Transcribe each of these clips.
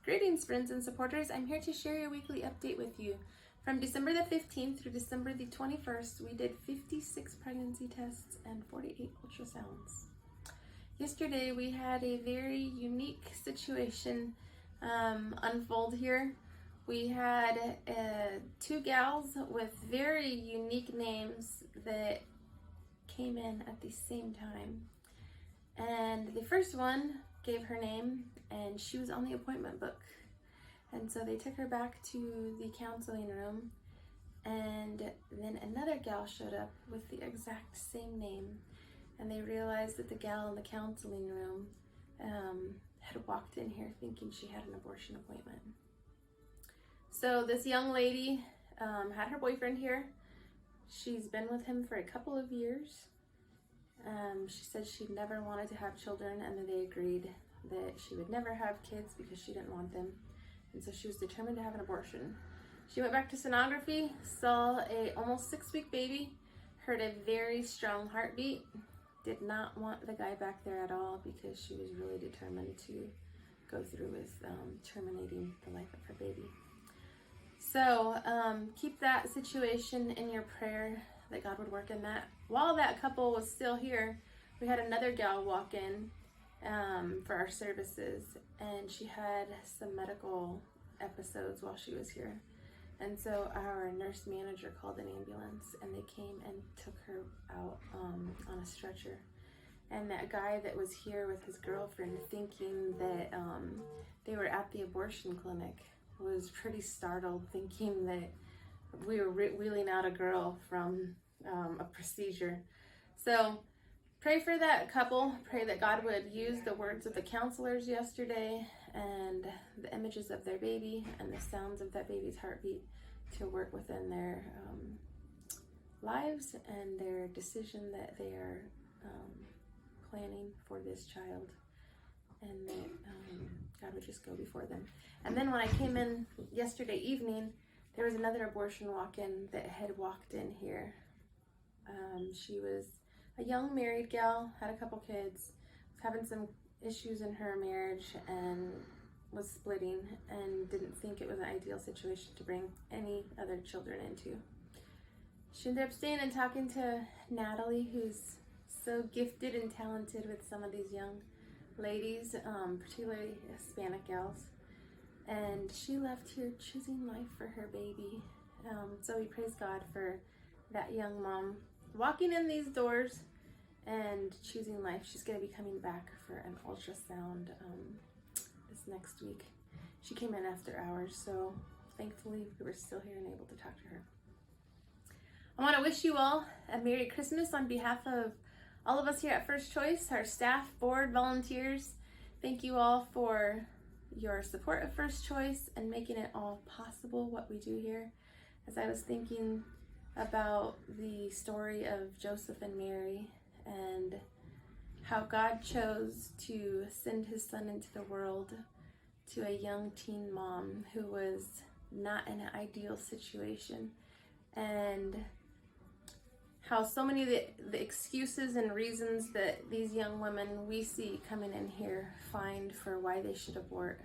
Greetings, friends and supporters. I'm here to share your weekly update with you. From December the 15th through December the 21st, we did 56 pregnancy tests and 48 ultrasounds. Yesterday, we had a very unique situation unfold here. We had two gals with very unique names that came in at the same time. And the first one gave her name and she was on the appointment book. And so they took her back to the counseling room, and then another gal showed up with the exact same name, and they realized that the gal in the counseling room had walked in here thinking she had an abortion appointment. So this young lady had her boyfriend here. She's been with him for a couple of years. She said she never wanted to have children, and then they agreed that she would never have kids because she didn't want them. And so she was determined to have an abortion. She went back to sonography, saw a almost 6-week baby, heard a very strong heartbeat, did not want the guy back there at all because she was really determined to go through with terminating the life of her baby. So keep that situation in your prayer, that God would work in that. While that couple was still here, we had another gal walk in for our services, and she had some medical episodes while she was here. And so our nurse manager called an ambulance, and they came and took her out on a stretcher. And that guy that was here with his girlfriend, thinking that they were at the abortion clinic, was pretty startled, thinking that we were wheeling out a girl from a procedure. So pray for that couple. Pray that God would use the words of the counselors yesterday and the images of their baby and the sounds of that baby's heartbeat to work within their lives and their decision that they are planning for this child, and that God would just go before them. And then when I came in yesterday evening, there was another abortion walk-in that had walked in here. She was a young married gal, had a couple kids, was having some issues in her marriage and was splitting, and didn't think it was an ideal situation to bring any other children into. She ended up staying and talking to Natalie, who's so gifted and talented with some of these young ladies, particularly Hispanic gals. And she left here choosing life for her baby. So we praise God for that young mom walking in these doors and choosing life. She's going to be coming back for an ultrasound this next week. She came in after hours, so thankfully we were still here and able to talk to her. I want to wish you all a Merry Christmas on behalf of all of us here at First Choice, our staff, board, volunteers. Thank you all for your support of First Choice and making it all possible what we do here. As I was thinking about the story of Joseph and Mary and how God chose to send his son into the world to a young teen mom who was not in an ideal situation, and how so many of the excuses and reasons that these young women we see coming in here find for why they should abort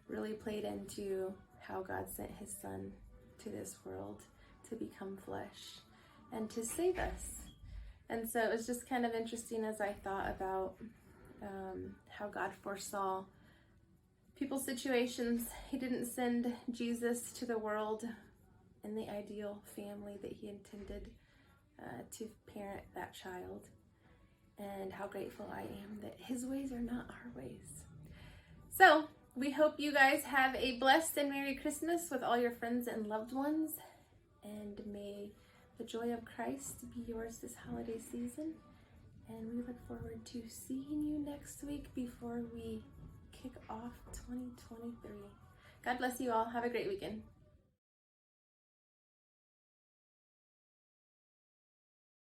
really played into how God sent his son to this world to become flesh and to save us. And so it was just kind of interesting as I thought about how God foresaw people's situations. He didn't send Jesus to the world in the ideal family that he intended to parent that child, and how grateful I am that his ways are not our ways. So we hope you guys have a blessed and Merry Christmas with all your friends and loved ones, and may the joy of Christ be yours this holiday season. And we look forward to seeing you next week before we kick off 2023. God bless you all. Have a great weekend.